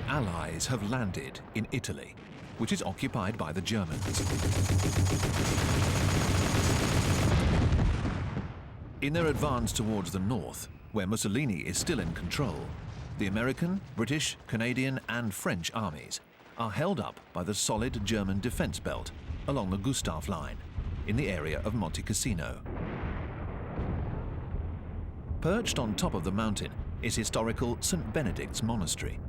Allies have landed in Italy, which is occupied by the Germans. In their advance towards the north, where Mussolini is still in control, the American, British, Canadian and French armies are held up by the solid German defense belt along the Gustav Line in the area of Monte Cassino. Perched on top of the mountain is historical St. Benedict's Monastery.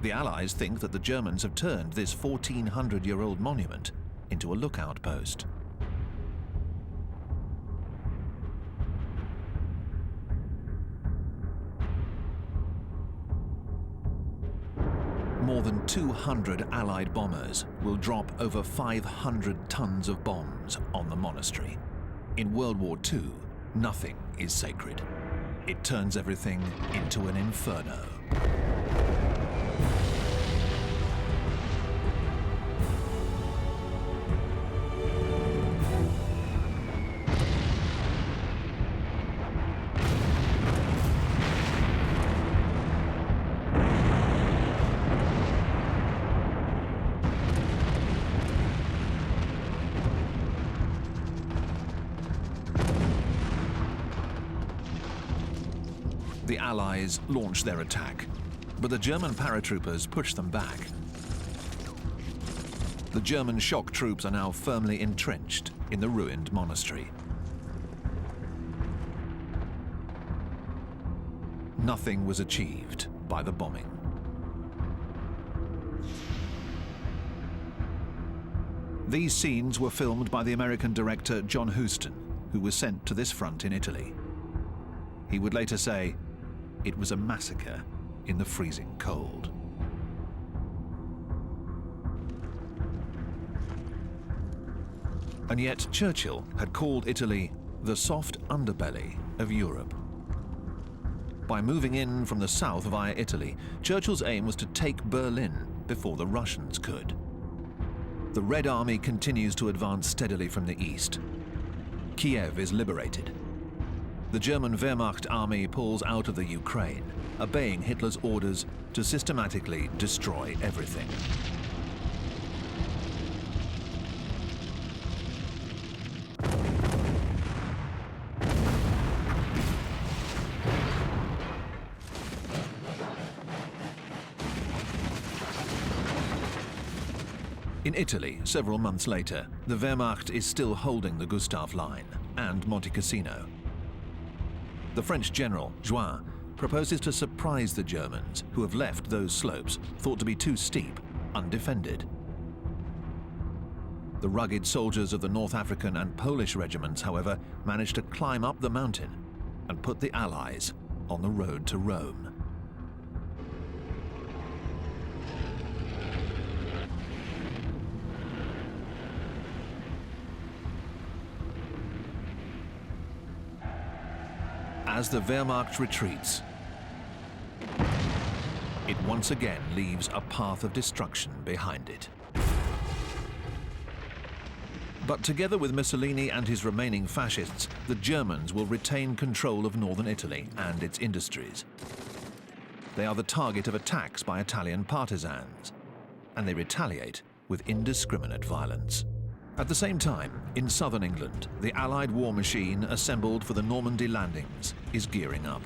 The Allies think that the Germans have turned this 1400-year-old monument into a lookout post. More than 200 Allied bombers will drop over 500 tons of bombs on the monastery. In World War II, nothing is sacred. It turns everything into an inferno. The Allies launch their attack, but the German paratroopers push them back. The German shock troops are now firmly entrenched in the ruined monastery. Nothing was achieved by the bombing. These scenes were filmed by the American director John Huston, who was sent to this front in Italy. He would later say, "It was a massacre in the freezing cold." And yet Churchill had called Italy the soft underbelly of Europe. By moving in from the south via Italy, Churchill's aim was to take Berlin before the Russians could. The Red Army continues to advance steadily from the east. Kiev is liberated. The German Wehrmacht army pulls out of the Ukraine, obeying Hitler's orders to systematically destroy everything. In Italy, several months later, the Wehrmacht is still holding the Gustav Line and Monte Cassino. The French general, Juin, proposes to surprise the Germans, who have left those slopes, thought to be too steep, undefended. The rugged soldiers of the North African and Polish regiments, however, managed to climb up the mountain and put the Allies on the road to Rome. As the Wehrmacht retreats, it once again leaves a path of destruction behind it. But together with Mussolini and his remaining fascists, the Germans will retain control of northern Italy and its industries. They are the target of attacks by Italian partisans, and they retaliate with indiscriminate violence. At the same time, in southern England, the Allied war machine assembled for the Normandy landings is gearing up.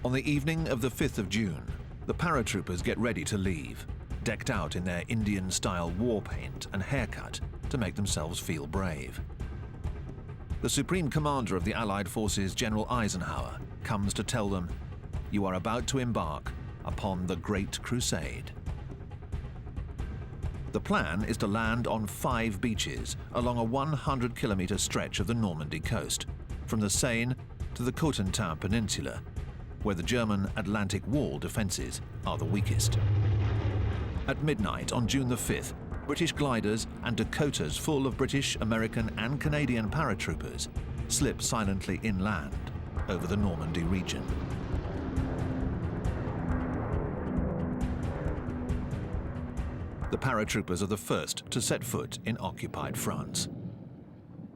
On the evening of the 5th of June, the paratroopers get ready to leave, decked out in their Indian-style war paint and haircut to make themselves feel brave. The Supreme Commander of the Allied forces, General Eisenhower, comes to tell them, "You are about to embark upon the Great Crusade." The plan is to land on 5 beaches along a 100-kilometer stretch of the Normandy coast, from the Seine to the Cotentin Peninsula, where the German Atlantic Wall defenses are the weakest. At midnight on June the 5th, British gliders and Dakotas full of British, American and Canadian paratroopers slip silently inland over the Normandy region. The paratroopers are the first to set foot in occupied France.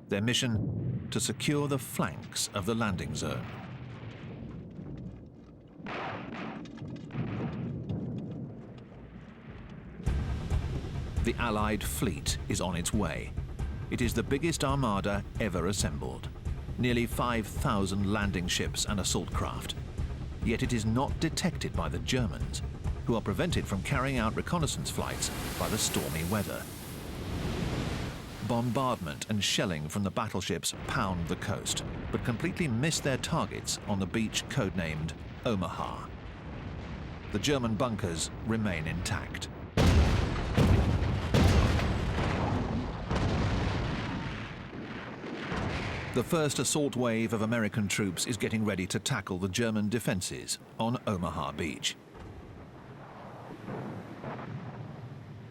Their mission: to secure the flanks of the landing zone. The Allied fleet is on its way. It is the biggest armada ever assembled. Nearly 5,000 landing ships and assault craft. Yet it is not detected by the Germans, who are prevented from carrying out reconnaissance flights by the stormy weather. Bombardment and shelling from the battleships pound the coast, but completely miss their targets on the beach codenamed Omaha. The German bunkers remain intact. The first assault wave of American troops is getting ready to tackle the German defenses on Omaha Beach.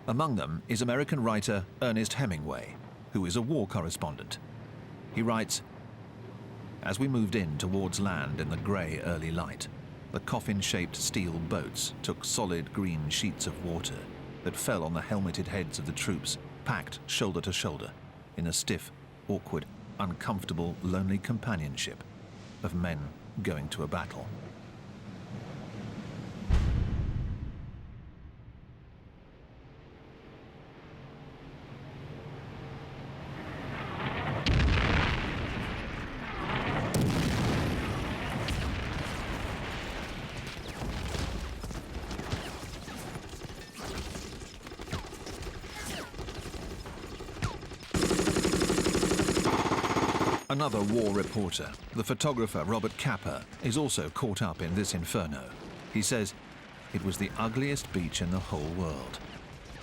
Among them is American writer Ernest Hemingway, who is a war correspondent. He writes, "As we moved in towards land in the grey early light, the coffin-shaped steel boats took solid green sheets of water that fell on the helmeted heads of the troops, packed shoulder to shoulder in a stiff, awkward, uncomfortable, lonely companionship of men going to a battle." Another war reporter, the photographer Robert Capa, is also caught up in this inferno. He says, "It was the ugliest beach in the whole world.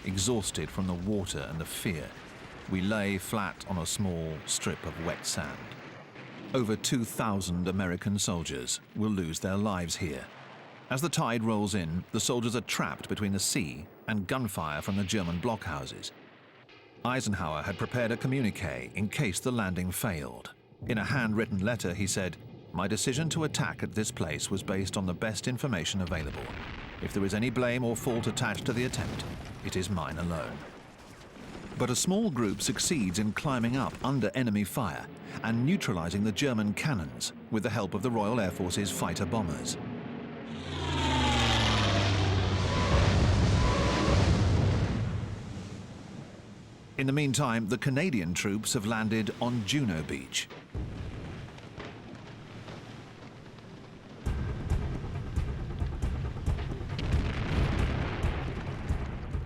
Exhausted from the water and the fear, we lay flat on a small strip of wet sand. Over 2,000 American soldiers will lose their lives here. As the tide rolls in, the soldiers are trapped between the sea and gunfire from the German blockhouses. Eisenhower had prepared a communique in case the landing failed. In a handwritten letter, he said, 'My decision to attack at this place was based on the best information available. If there is any blame or fault attached to the attempt, it is mine alone.' But a small group succeeds in climbing up under enemy fire and neutralizing the German cannons with the help of the Royal Air Force's fighter bombers. In the meantime, the Canadian troops have landed on Juno Beach.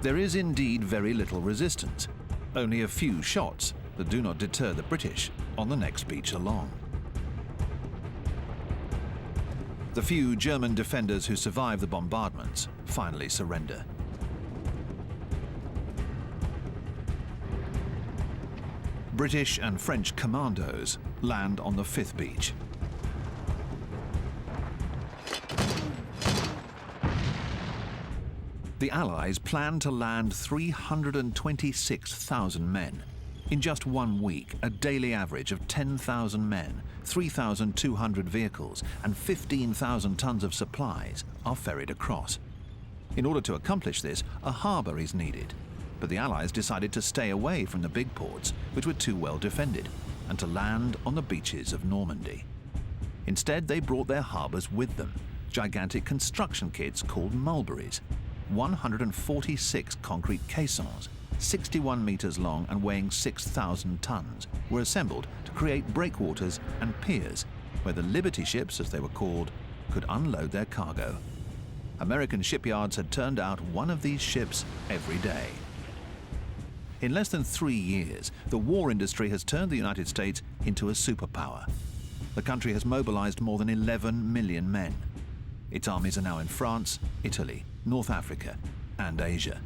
There is indeed very little resistance, only a few shots that do not deter the British on the next beach along. The few German defenders who survive the bombardments finally surrender. British and French commandos land on the fifth beach. The Allies plan to land 326,000 men. In just 1 week, a daily average of 10,000 men, 3,200 vehicles, and 15,000 tons of supplies are ferried across. In order to accomplish this, a harbour is needed. But the Allies decided to stay away from the big ports, which were too well defended, and to land on the beaches of Normandy. Instead, they brought their harbours with them, gigantic construction kits called mulberries. 146 concrete caissons, 61 metres long and weighing 6,000 tons, were assembled to create breakwaters and piers, where the Liberty ships, as they were called, could unload their cargo. American shipyards had turned out one of these ships every day. In less than 3 years, the war industry has turned the United States into a superpower. The country has mobilized more than 11 million men. Its armies are now in France, Italy, North Africa, and Asia.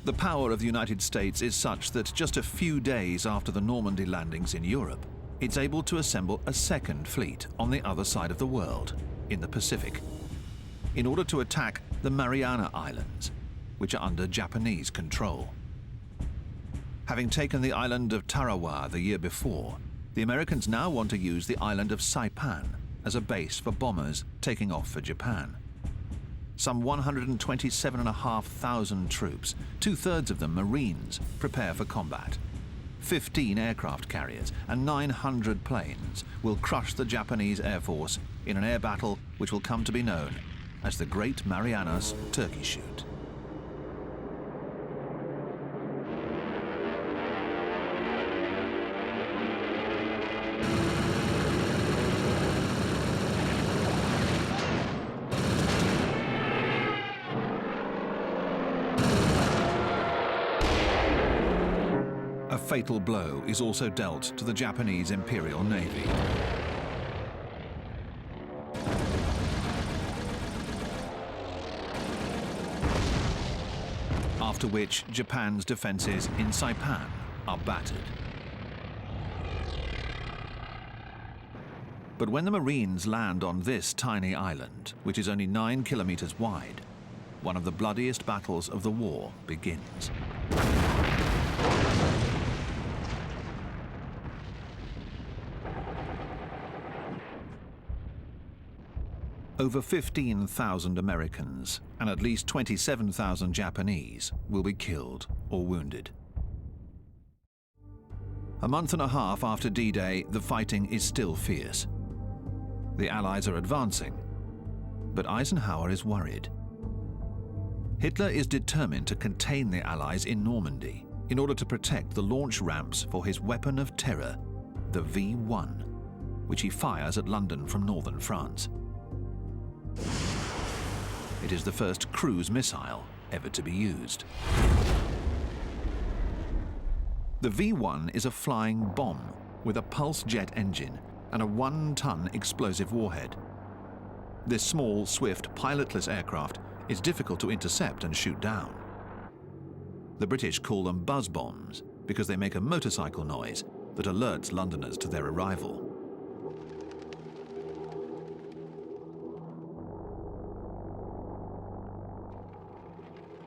The power of the United States is such that just a few days after the Normandy landings in Europe, it's able to assemble a second fleet on the other side of the world, in the Pacific, in order to attack the Mariana Islands, which are under Japanese control. Having taken the island of Tarawa the year before, the Americans now want to use the island of Saipan as a base for bombers taking off for Japan. Some 127,500 troops, 2/3 of them Marines, prepare for combat. 15 aircraft carriers and 900 planes will crush the Japanese Air Force in an air battle which will come to be known as the Great Marianas Turkey Shoot. fatal blow is also dealt to the Japanese Imperial Navy. After which Japan's defences in Saipan are battered. But when the Marines land on this tiny island, which is only 9 kilometers wide, one of the bloodiest battles of the war begins. Over 15,000 Americans and at least 27,000 Japanese will be killed or wounded. A month and a half after D-Day, the fighting is still fierce. The Allies are advancing, but Eisenhower is worried. Hitler is determined to contain the Allies in Normandy in order to protect the launch ramps for his weapon of terror, the V-1, which he fires at London from northern France. It is the first cruise missile ever to be used. The V-1 is a flying bomb with a pulse jet engine and a 1-ton explosive warhead. This small, swift, pilotless aircraft is difficult to intercept and shoot down. The British call them buzz bombs because they make a motorcycle noise that alerts Londoners to their arrival.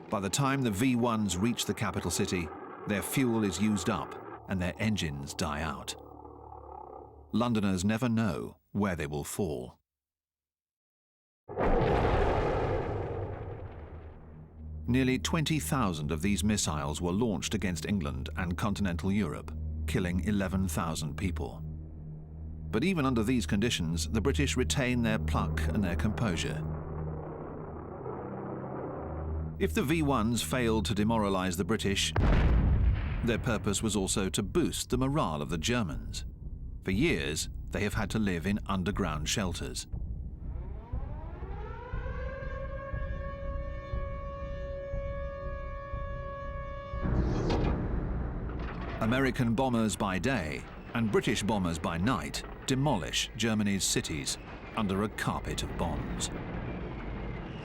By the time the V-1s reach the capital city, their fuel is used up and their engines die out. Londoners never know where they will fall. Nearly 20,000 of these missiles were launched against England and continental Europe, killing 11,000 people. But even under these conditions, the British retain their pluck and their composure. If the V-1s failed to demoralize the British, their purpose was also to boost the morale of the Germans. For years, they have had to live in underground shelters. American bombers by day and British bombers by night demolish Germany's cities under a carpet of bombs.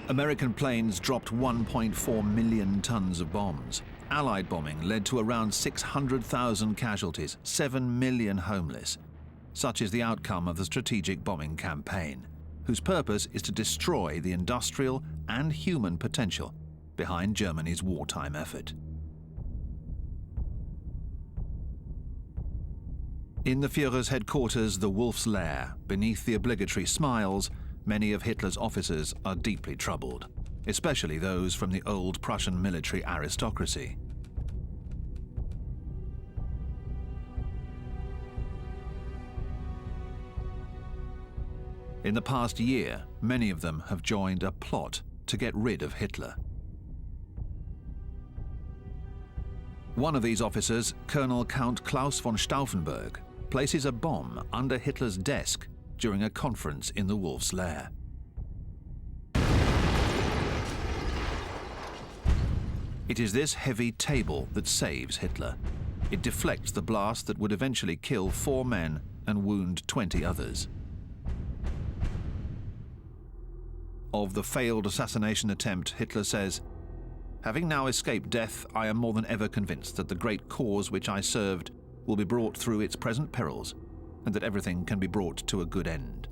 American planes dropped 1.4 million tons of bombs. Allied bombing led to around 600,000 casualties, 7 million homeless. Such is the outcome of the strategic bombing campaign, whose purpose is to destroy the industrial and human potential behind Germany's wartime effort. In the Führer's headquarters, the Wolf's Lair, beneath the obligatory smiles, many of Hitler's officers are deeply troubled, especially those from the old Prussian military aristocracy. In the past year, many of them have joined a plot to get rid of Hitler. One of these officers, Colonel Count Klaus von Stauffenberg, places a bomb under Hitler's desk during a conference in the Wolf's Lair. It is this heavy table that saves Hitler. It deflects the blast that would eventually kill 4 men and wound 20 others. Of the failed assassination attempt, Hitler says, "Having now escaped death, I am more than ever convinced that the great cause which I served will be brought through its present perils, and that everything can be brought to a good end."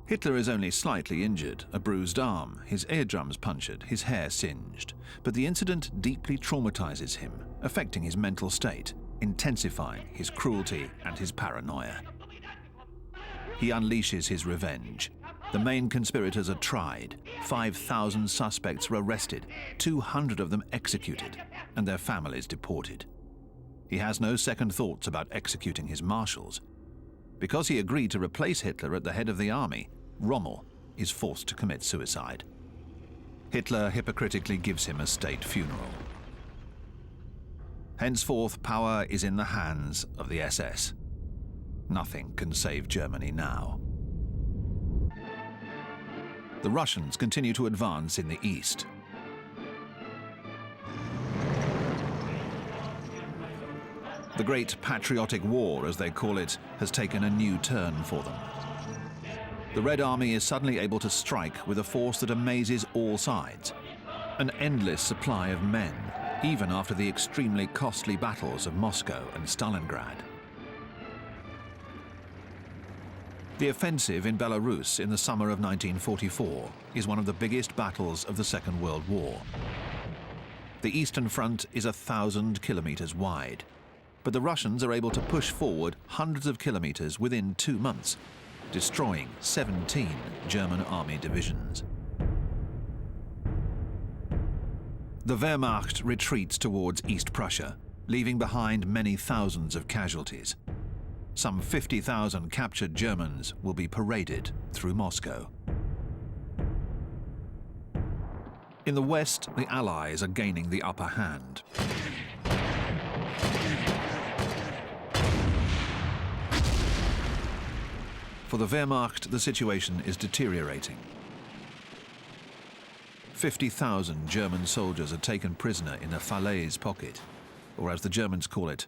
Hitler is only slightly injured, a bruised arm, his eardrums punctured, his hair singed. But the incident deeply traumatizes him, affecting his mental state, intensifying his cruelty and his paranoia. He unleashes his revenge. The main conspirators are tried, 5,000 suspects were arrested, 200 of them executed, and their families deported. He has no second thoughts about executing his marshals. Because he agreed to replace Hitler at the head of the army, Rommel is forced to commit suicide. Hitler hypocritically gives him a state funeral. Henceforth, power is in the hands of the SS. Nothing can save Germany now. The Russians continue to advance in the east. The Great Patriotic War, as they call it, has taken a new turn for them. The Red Army is suddenly able to strike with a force that amazes all sides. An endless supply of men, even after the extremely costly battles of Moscow and Stalingrad. The offensive in Belarus in the summer of 1944 is one of the biggest battles of the Second World War. The Eastern Front is 1,000 kilometers wide, but the Russians are able to push forward hundreds of kilometers within 2 months, destroying 17 German army divisions. The Wehrmacht retreats towards East Prussia, leaving behind many thousands of casualties. Some 50,000 captured Germans will be paraded through Moscow. In the west, the Allies are gaining the upper hand. For the Wehrmacht, the situation is deteriorating. 50,000 German soldiers are taken prisoner in the Falaise pocket, or as the Germans call it,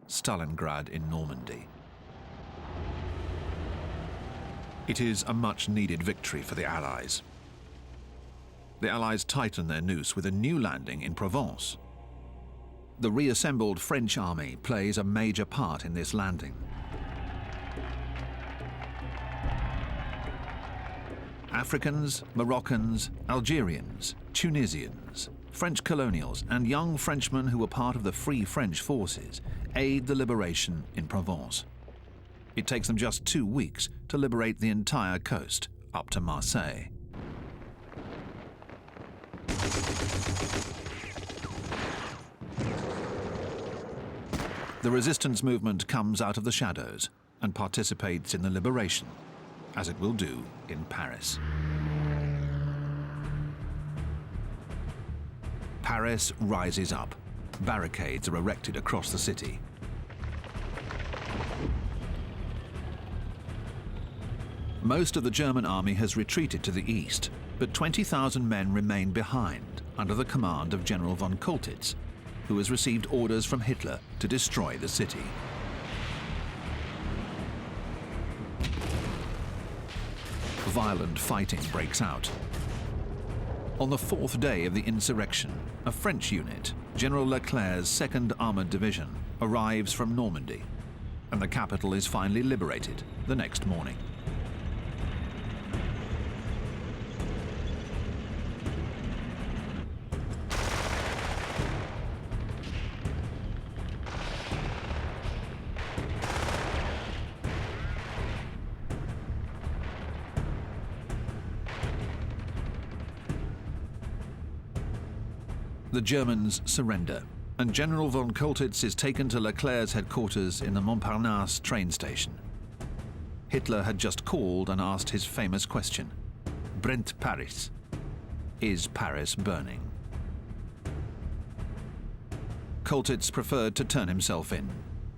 Stalingrad in Normandy. It is a much-needed victory for the Allies. The Allies tighten their noose with a new landing in Provence. The reassembled French army plays a major part in this landing. Africans, Moroccans, Algerians, Tunisians, French colonials, and young Frenchmen who were part of the Free French forces aid the liberation in Provence. It takes them just 2 weeks to liberate the entire coast up to Marseille. The resistance movement comes out of the shadows and participates in the liberation, as it will do in Paris. Paris rises up. Barricades are erected across the city. Most of the German army has retreated to the east, but 20,000 men remain behind under the command of General von Choltitz, who has received orders from Hitler to destroy the city. Violent fighting breaks out. On the 4th day of the insurrection, a French unit, General Leclerc's 2nd Armoured Division, arrives from Normandy, and the capital is finally liberated the next morning. The Germans surrender, and General von Choltitz is taken to Leclerc's headquarters in the Montparnasse train station. Hitler had just called and asked his famous question: "Brennt Paris?" Is Paris burning? Choltitz preferred to turn himself in.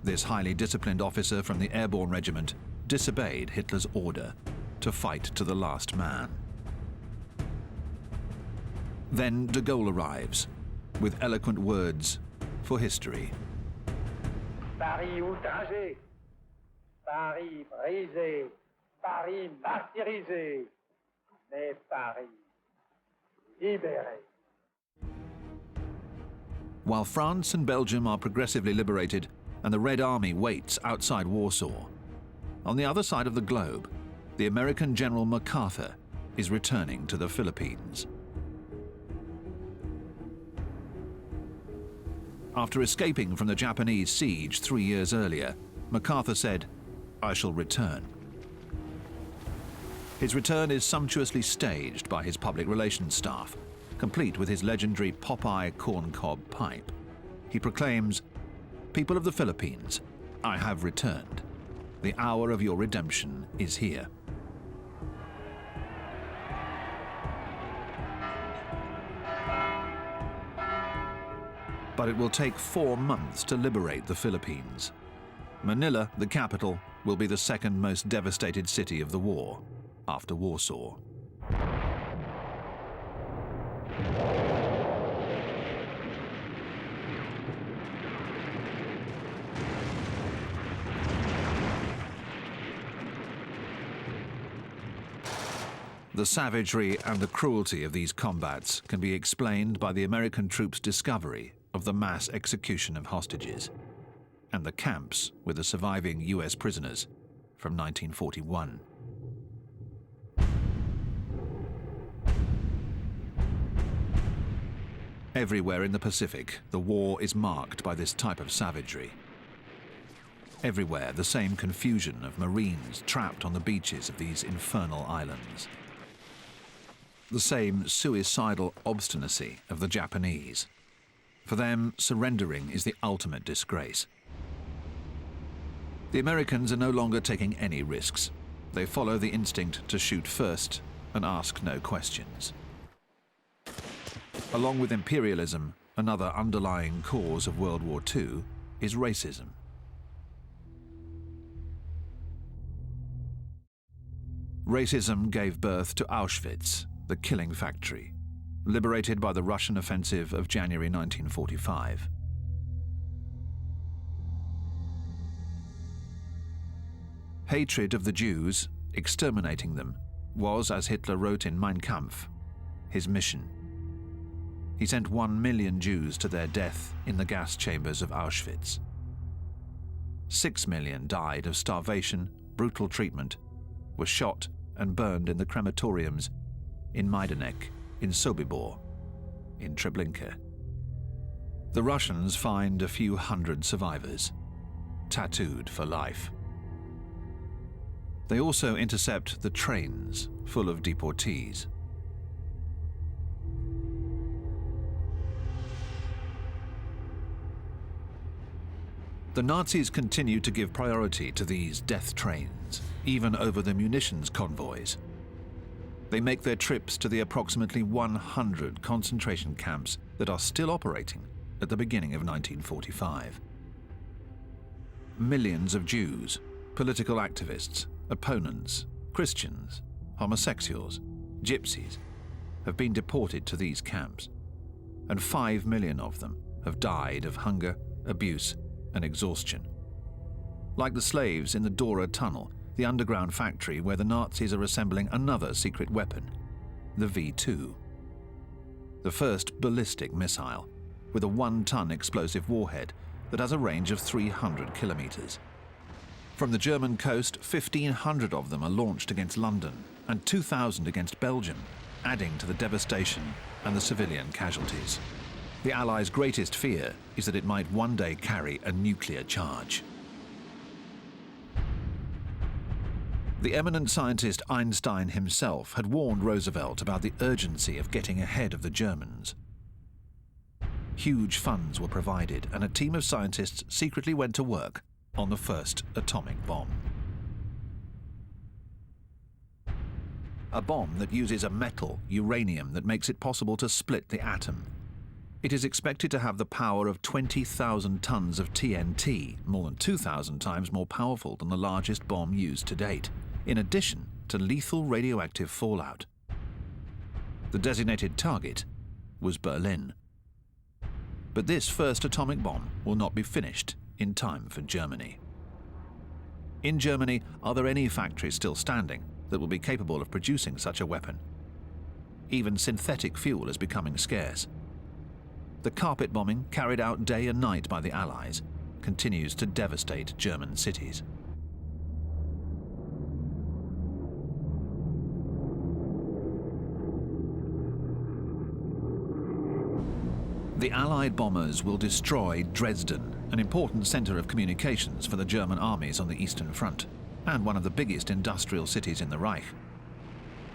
This highly disciplined officer from the Airborne Regiment disobeyed Hitler's order to fight to the last man. Then de Gaulle arrives, with eloquent words for history. Paris outragé, Paris brisé, Paris martyrisé, mais Paris libéré. While France and Belgium are progressively liberated and the Red Army waits outside Warsaw, on the other side of the globe, the American General MacArthur is returning to the Philippines. After escaping from the Japanese siege 3 years earlier, MacArthur said, "I shall return." His return is sumptuously staged by his public relations staff, complete with his legendary Popeye corncob pipe. He proclaims, "People of the Philippines, I have returned. The hour of your redemption is here." But it will take 4 months to liberate the Philippines. Manila, the capital, will be the second most devastated city of the war, after Warsaw. The savagery and the cruelty of these combats can be explained by the American troops' discovery of the mass execution of hostages and the camps with the surviving US prisoners from 1941. Everywhere in the Pacific, the war is marked by this type of savagery. Everywhere, the same confusion of Marines trapped on the beaches of these infernal islands. The same suicidal obstinacy of the Japanese. For them, surrendering is the ultimate disgrace. The Americans are no longer taking any risks. They follow the instinct to shoot first and ask no questions. Along with imperialism, another underlying cause of World War II is racism. Racism gave birth to Auschwitz, the killing factory, liberated by the Russian offensive of January 1945. Hatred of the Jews, exterminating them, was, as Hitler wrote in Mein Kampf, his mission. He sent 1 million Jews to their death in the gas chambers of Auschwitz. 6 million died of starvation, brutal treatment, were shot and burned in the crematoriums in Majdanek, in Sobibor, in Treblinka. The Russians find a few hundred survivors, tattooed for life. They also intercept the trains full of deportees. The Nazis continue to give priority to these death trains, even over the munitions convoys. They make their trips to the approximately 100 concentration camps that are still operating at the beginning of 1945. Millions of Jews, political activists, opponents, Christians, homosexuals, gypsies have been deported to these camps, and 5 million of them have died of hunger, abuse, and exhaustion. Like the slaves in the Dora Tunnel, the underground factory where the Nazis are assembling another secret weapon, the V2. The first ballistic missile, with a 1-ton explosive warhead that has a range of 300 kilometers. From the German coast, 1,500 of them are launched against London and 2,000 against Belgium, adding to the devastation and the civilian casualties. The Allies' greatest fear is that it might one day carry a nuclear charge. The eminent scientist Einstein himself had warned Roosevelt about the urgency of getting ahead of the Germans. Huge funds were provided, and a team of scientists secretly went to work on the first atomic bomb. A bomb that uses a metal, uranium, that makes it possible to split the atom. It is expected to have the power of 20,000 tons of TNT, more than 2,000 times more powerful than the largest bomb used to date, in addition to lethal radioactive fallout. The designated target was Berlin. But this first atomic bomb will not be finished in time for Germany. In Germany, are there any factories still standing that will be capable of producing such a weapon? Even synthetic fuel is becoming scarce. The carpet bombing, carried out day and night by the Allies, continues to devastate German cities. The Allied bombers will destroy Dresden, an important center of communications for the German armies on the Eastern Front, and one of the biggest industrial cities in the Reich.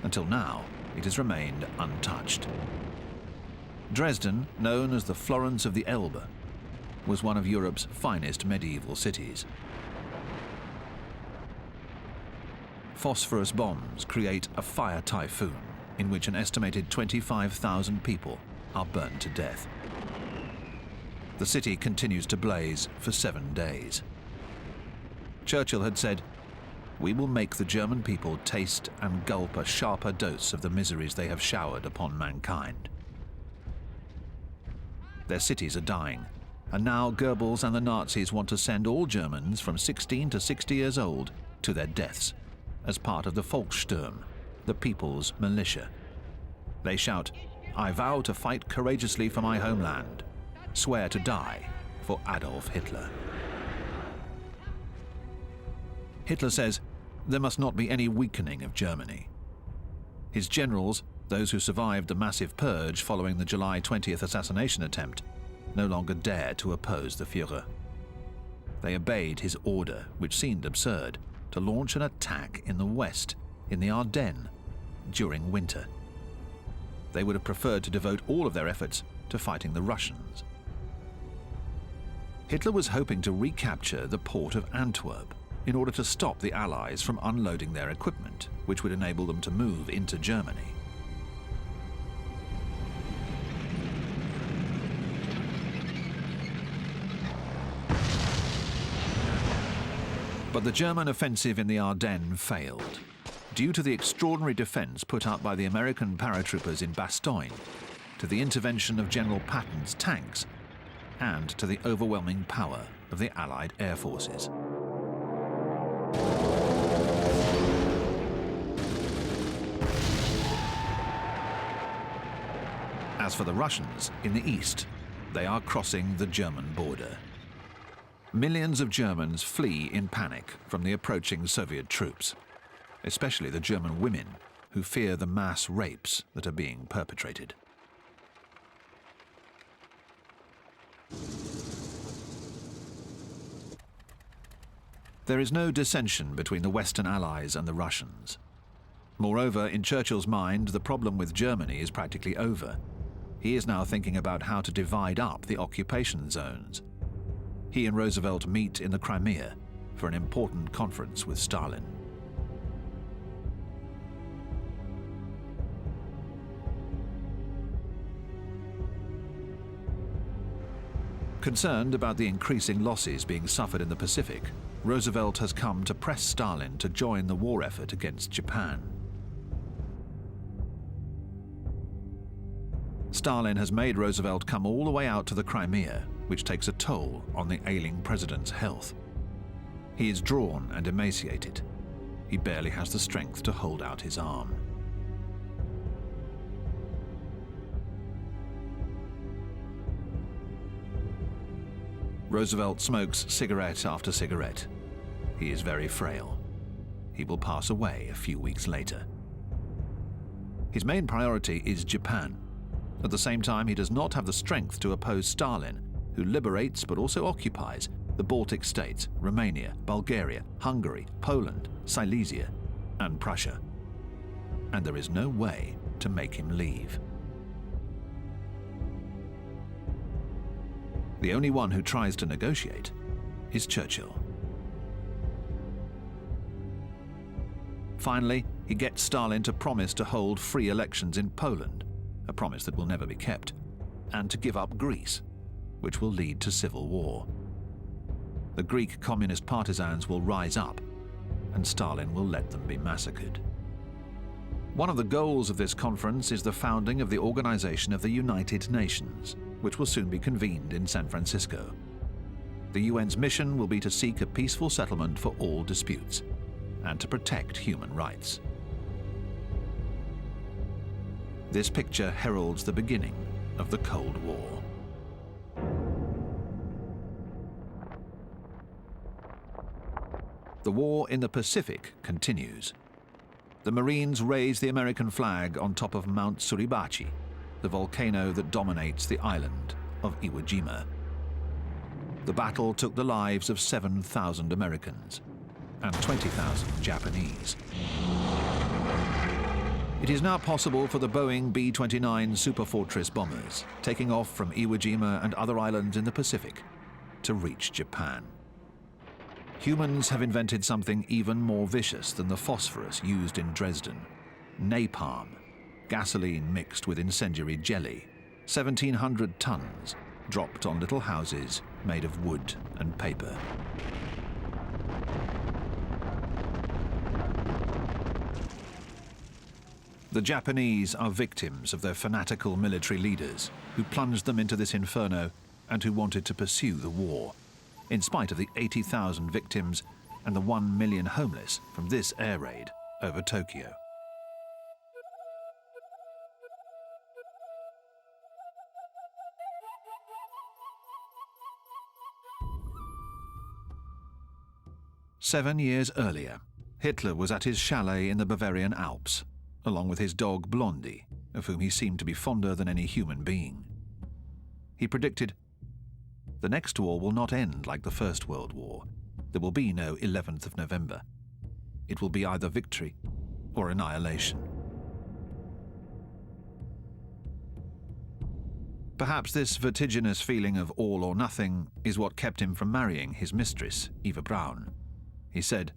Until now, it has remained untouched. Dresden, known as the Florence of the Elbe, was one of Europe's finest medieval cities. Phosphorus bombs create a fire typhoon in which an estimated 25,000 people are burned to death. The city continues to blaze for 7 days. Churchill had said, "We will make the German people taste and gulp a sharper dose of the miseries they have showered upon mankind." Their cities are dying, and now Goebbels and the Nazis want to send all Germans from 16 to 60 years old to their deaths as part of the Volkssturm, the People's Militia. They shout, "I vow to fight courageously for my homeland, swear to die for Adolf Hitler." Hitler says there must not be any weakening of Germany. His generals, those who survived the massive purge following the July 20th assassination attempt, no longer dare to oppose the Führer. They obeyed his order, which seemed absurd, to launch an attack in the west, in the Ardennes, during winter. They would have preferred to devote all of their efforts to fighting the Russians. Hitler was hoping to recapture the port of Antwerp in order to stop the Allies from unloading their equipment, which would enable them to move into Germany. But the German offensive in the Ardennes failed, due to the extraordinary defense put up by the American paratroopers in Bastogne, to the intervention of General Patton's tanks, and to the overwhelming power of the Allied air forces. As for the Russians in the east, they are crossing the German border. Millions of Germans flee in panic from the approaching Soviet troops, especially the German women who fear the mass rapes that are being perpetrated. There is no dissension between the Western Allies and the Russians. Moreover, in Churchill's mind, the problem with Germany is practically over. He is now thinking about how to divide up the occupation zones. He and Roosevelt meet in the Crimea for an important conference with Stalin. Concerned about the increasing losses being suffered in the Pacific, Roosevelt has come to press Stalin to join the war effort against Japan. Stalin has made Roosevelt come all the way out to the Crimea, which takes a toll on the ailing president's health. He is drawn and emaciated. He barely has the strength to hold out his arm. Roosevelt smokes cigarette after cigarette. He is very frail. He will pass away a few weeks later. His main priority is Japan. At the same time, he does not have the strength to oppose Stalin, who liberates but also occupies the Baltic states, Romania, Bulgaria, Hungary, Poland, Silesia, and Prussia. And there is no way to make him leave. The only one who tries to negotiate is Churchill. Finally, he gets Stalin to promise to hold free elections in Poland, a promise that will never be kept, and to give up Greece, which will lead to civil war. The Greek communist partisans will rise up, and Stalin will let them be massacred. One of the goals of this conference is the founding of the Organization of the United Nations, which will soon be convened in San Francisco. The UN's mission will be to seek a peaceful settlement for all disputes and to protect human rights. This picture heralds the beginning of the Cold War. The war in the Pacific continues. The Marines raise the American flag on top of Mount Suribachi, the volcano that dominates the island of Iwo Jima. The battle took the lives of 7,000 Americans and 20,000 Japanese. It is now possible for the Boeing B-29 Superfortress bombers, taking off from Iwo Jima and other islands in the Pacific, to reach Japan. Humans have invented something even more vicious than the phosphorus used in Dresden: napalm, gasoline mixed with incendiary jelly, 1,700 tons, dropped on little houses made of wood and paper. The Japanese are victims of their fanatical military leaders who plunged them into this inferno and who wanted to pursue the war, in spite of the 80,000 victims and the 1 million homeless from this air raid over Tokyo. 7 years earlier, Hitler was at his chalet in the Bavarian Alps, along with his dog Blondie, of whom he seemed to be fonder than any human being. He predicted, "The next war will not end like the First World War. There will be no 11th of November. It will be either victory or annihilation." Perhaps this vertiginous feeling of all or nothing is what kept him from marrying his mistress, Eva Braun. He said,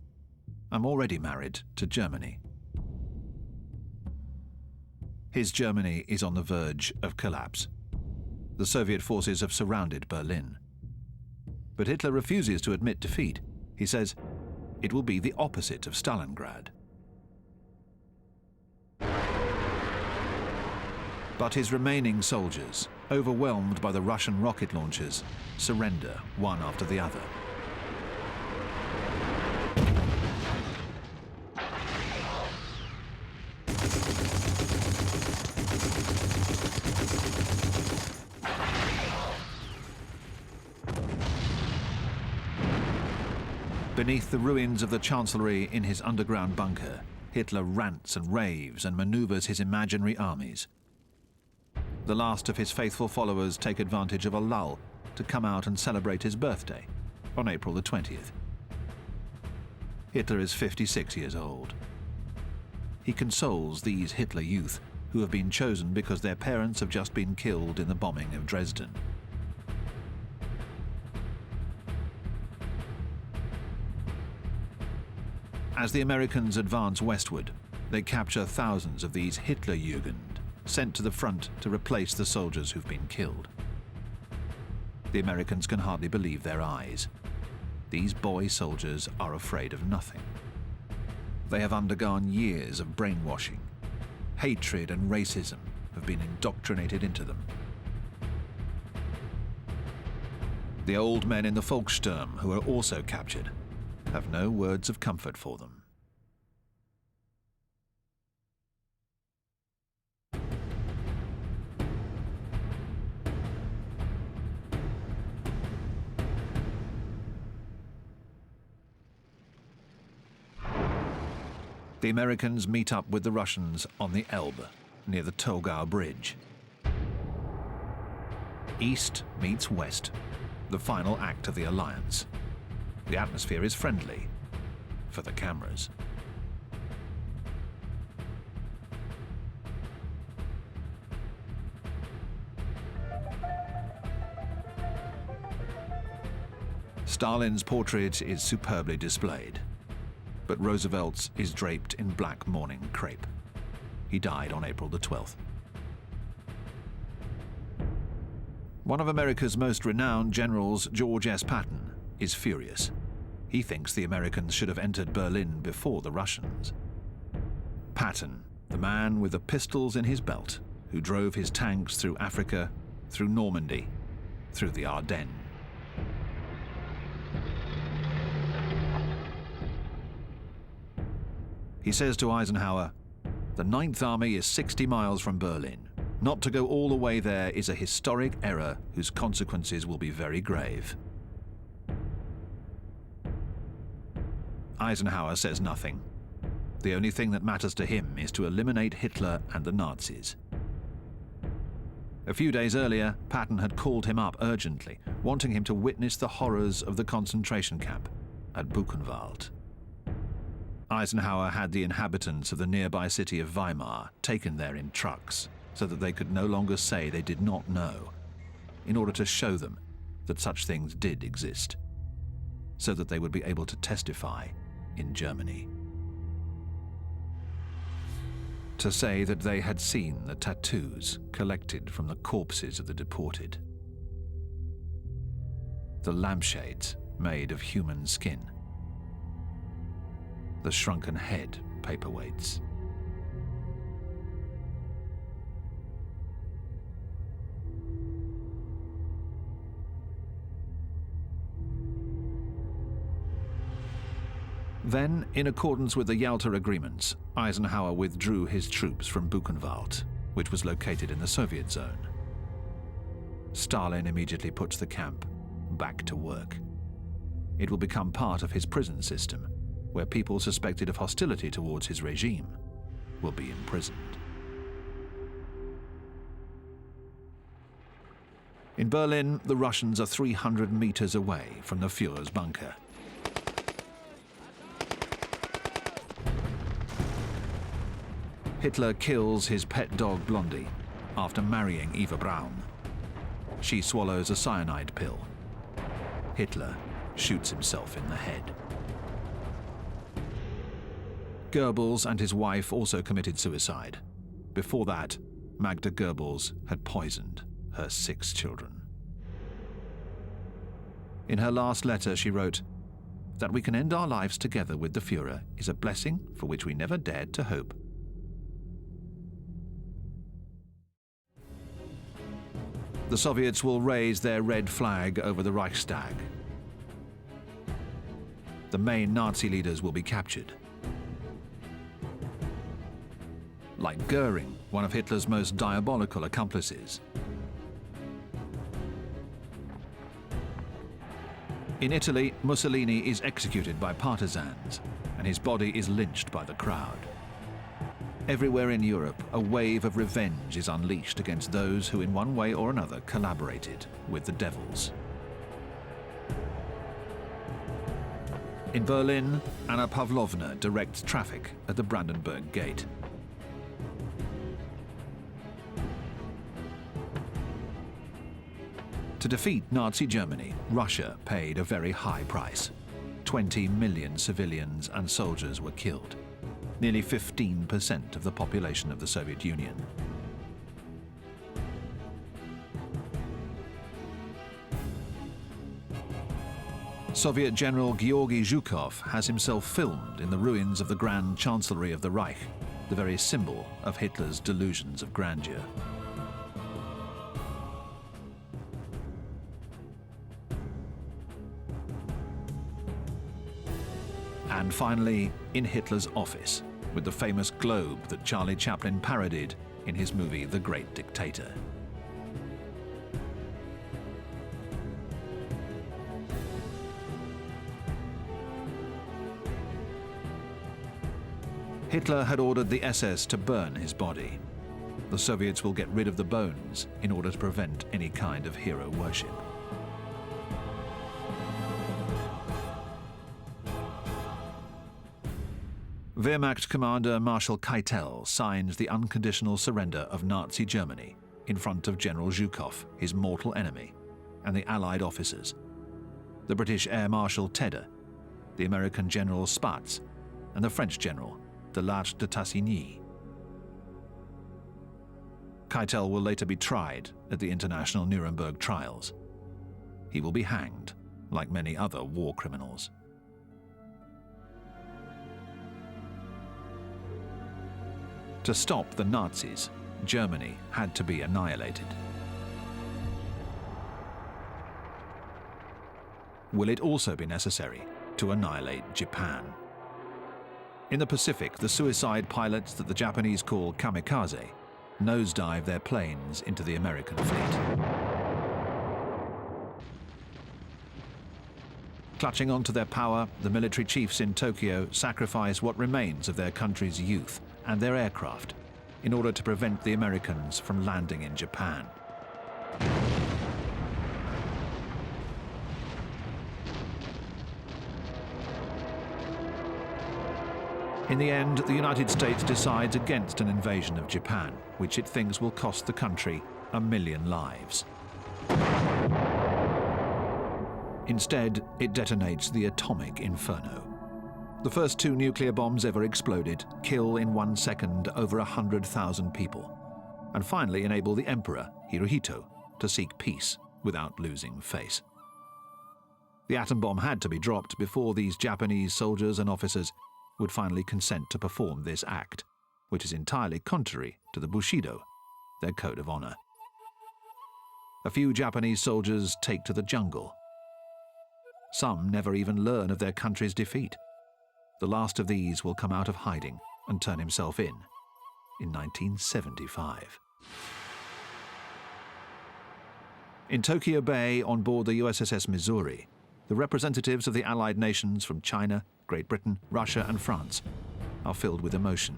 "I'm already married to Germany." His Germany is on the verge of collapse. The Soviet forces have surrounded Berlin. But Hitler refuses to admit defeat. He says, it will be the opposite of Stalingrad. But his remaining soldiers, overwhelmed by the Russian rocket launchers, surrender one after the other. Beneath the ruins of the Chancellery in his underground bunker, Hitler rants and raves and maneuvers his imaginary armies. The last of his faithful followers take advantage of a lull to come out and celebrate his birthday on April the 20th. Hitler is 56 years old. He consoles these Hitler youth who have been chosen because their parents have just been killed in the bombing of Dresden. As the Americans advance westward, they capture thousands of these Hitlerjugend, sent to the front to replace the soldiers who've been killed. The Americans can hardly believe their eyes. These boy soldiers are afraid of nothing. They have undergone years of brainwashing. Hatred and racism have been indoctrinated into them. The old men in the Volkssturm, who are also captured, have no words of comfort for them. The Americans meet up with the Russians on the Elbe, near the Togau Bridge. East meets west, the final act of the alliance. The atmosphere is friendly for the cameras. Stalin's portrait is superbly displayed, but Roosevelt's is draped in black mourning crepe. He died on April the 12th. One of America's most renowned generals, George S. Patton, is furious. He thinks the Americans should have entered Berlin before the Russians. Patton, the man with the pistols in his belt, who drove his tanks through Africa, through Normandy, through the Ardennes. He says to Eisenhower, "The Ninth Army is 60 miles from Berlin. Not to go all the way there is a historic error whose consequences will be very grave." Eisenhower says nothing. The only thing that matters to him is to eliminate Hitler and the Nazis. A few days earlier, Patton had called him up urgently, wanting him to witness the horrors of the concentration camp at Buchenwald. Eisenhower had the inhabitants of the nearby city of Weimar taken there in trucks so that they could no longer say they did not know, in order to show them that such things did exist, so that they would be able to testify in Germany. To say that they had seen the tattoos collected from the corpses of the deported. The lampshades made of human skin. The shrunken head paperweights. Then, in accordance with the Yalta agreements, Eisenhower withdrew his troops from Buchenwald, which was located in the Soviet zone. Stalin immediately puts the camp back to work. it will become part of his prison system, where people suspected of hostility towards his regime will be imprisoned. In Berlin, the Russians are 300 meters away from the Führer's bunker. Hitler kills his pet dog Blondie after marrying Eva Braun. She swallows a cyanide pill. Hitler shoots himself in the head. Goebbels and his wife also committed suicide. Before that, Magda Goebbels had poisoned her 6 children. In her last letter, she wrote, "That we can end our lives together with the Führer is a blessing for which we never dared to hope." The Soviets will raise their red flag over the Reichstag. The main Nazi leaders will be captured. Like Goering, one of Hitler's most diabolical accomplices. In Italy, Mussolini is executed by partisans, and his body is lynched by the crowd. Everywhere in Europe, a wave of revenge is unleashed against those who in one way or another collaborated with the devils. In Berlin, Anna Pavlovna directs traffic at the Brandenburg Gate. To defeat Nazi Germany, Russia paid a very high price. 20 million civilians and soldiers were killed, nearly 15% of the population of the Soviet Union. Soviet General Georgy Zhukov has himself filmed in the ruins of the Grand Chancellery of the Reich, the very symbol of Hitler's delusions of grandeur. And finally, in Hitler's office, with the famous globe that Charlie Chaplin parodied in his movie The Great Dictator. Hitler had ordered the SS to burn his body. The Soviets will get rid of the bones in order to prevent any kind of hero worship. Wehrmacht commander Marshal Keitel signs the unconditional surrender of Nazi Germany in front of General Zhukov, his mortal enemy, and the Allied officers, the British Air Marshal Tedder, the American General Spaatz, and the French General de Lattre de Tassigny. Keitel will later be tried at the International Nuremberg trials. He will be hanged, like many other war criminals. To stop the Nazis, Germany had to be annihilated. Will it also be necessary to annihilate Japan? In the Pacific, the suicide pilots that the Japanese call kamikaze nosedive their planes into the American fleet. Clutching onto their power, the military chiefs in Tokyo sacrifice what remains of their country's youth and their aircraft in order to prevent the Americans from landing in Japan. In the end, the United States decides against an invasion of Japan, which it thinks will cost the country 1 million lives. Instead, it detonates the atomic inferno. The first 2 nuclear bombs ever exploded kill in 1 second over 100,000 people, and finally enable the Emperor, Hirohito, to seek peace without losing face. The atom bomb had to be dropped before these Japanese soldiers and officers would finally consent to perform this act, which is entirely contrary to the Bushido, their code of honor. A few Japanese soldiers take to the jungle. Some never even learn of their country's defeat. The last of these will come out of hiding and turn himself in 1975. In Tokyo Bay on board the USS Missouri, the representatives of the Allied nations from China, Great Britain, Russia and France are filled with emotion.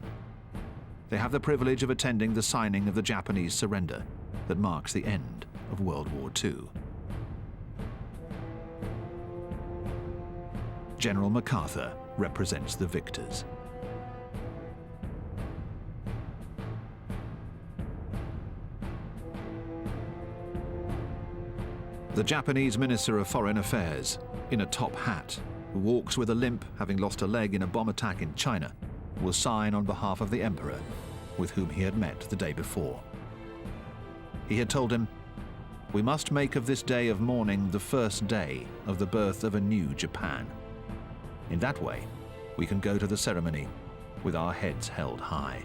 They have the privilege of attending the signing of the Japanese surrender that marks the end of World War II. General MacArthur represents the victors. The Japanese Minister of Foreign Affairs, in a top hat, who walks with a limp, having lost a leg in a bomb attack in China, will sign on behalf of the Emperor, with whom he had met the day before. He had told him, "We must make of this day of mourning the first day of the birth of a new Japan. In that way, we can go to the ceremony with our heads held high."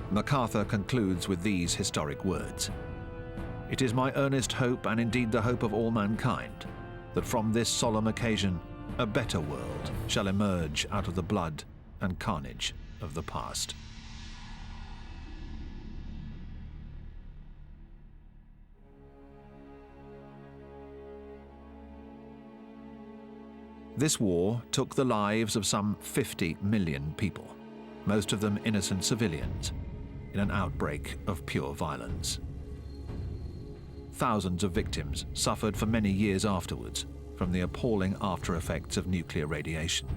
MacArthur concludes with these historic words: "It is my earnest hope, and indeed the hope of all mankind, that from this solemn occasion a better world shall emerge out of the blood and carnage of the past." This war took the lives of some 50 million people, most of them innocent civilians, in an outbreak of pure violence. Thousands of victims suffered for many years afterwards from the appalling after effects of nuclear radiation,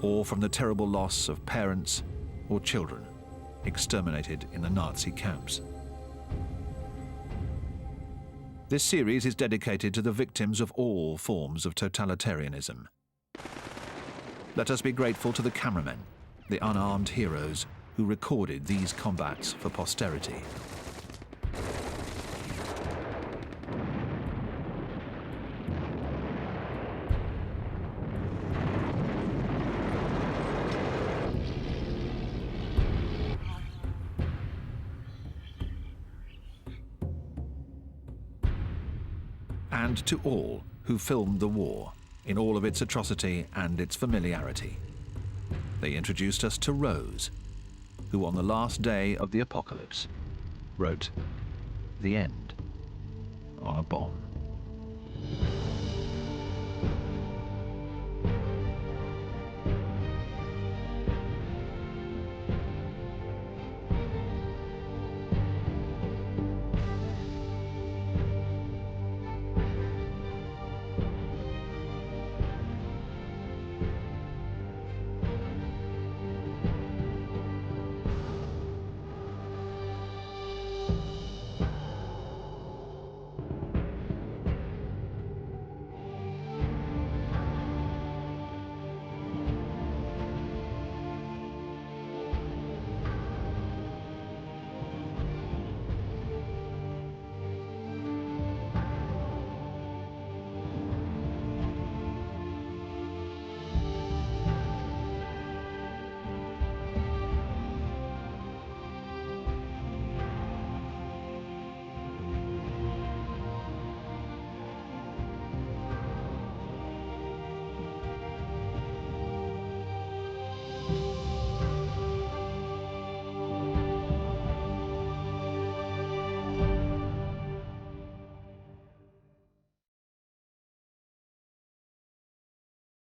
or from the terrible loss of parents or children exterminated in the Nazi camps. This series is dedicated to the victims of all forms of totalitarianism. Let us be grateful to the cameramen, the unarmed heroes who recorded these combats for posterity. And to all who filmed the war in all of its atrocity and its familiarity. They introduced us to Rose, who on the last day of the apocalypse wrote "The End" on a bomb.